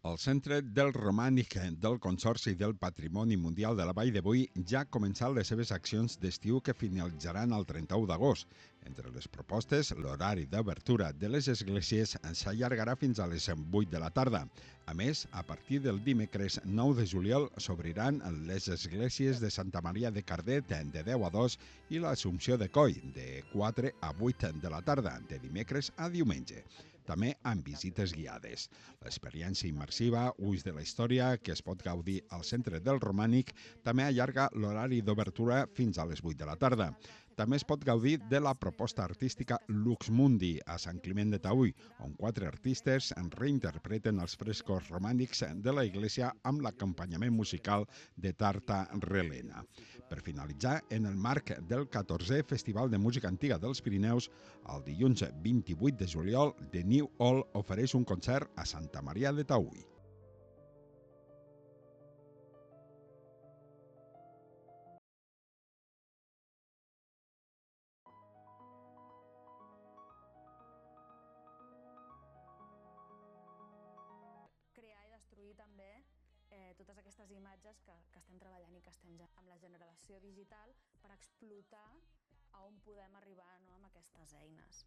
El Centre del Romànic del Consorci del Patrimoni Mundial de la Vall de Boí ja ha començat les seves accions d'estiu que finalitzaran el 31 d'agost. Entre les propostes, l'horari d'obertura de les esglésies s'allargarà fins a les 8 de la tarda. A més, a partir del dimecres 9 de juliol s'obriran les esglésies de Santa Maria de Cardet de 10 a 2 i l'Assumpció de Coll de 4 a 8 de la tarda, de dimecres a diumenge. També amb visites guiades. L'experiència immersiva Ulls de la Història, que es pot gaudir al Centre del Romànic, també allarga l'horari d'obertura fins a les 8 de la tarda. També es pot gaudir de la proposta artística Lux Mundi a Sant Climent de Taüll, on 4 artistes reinterpreten els frescos romànics de la iglesia amb l'acompanyament musical de Tarta Relena. Per finalitzar, en el marc del 14è Festival de Música Antiga dels Pirineus, el dilluns 28 de juliol, The New Hall ofereix un concert a Santa Maria de Taüll. Crear i destruir també totes aquestes imatges que estem treballant i que estem ja amb la generació digital per explotar a on podem arribar, no, amb aquestes eines.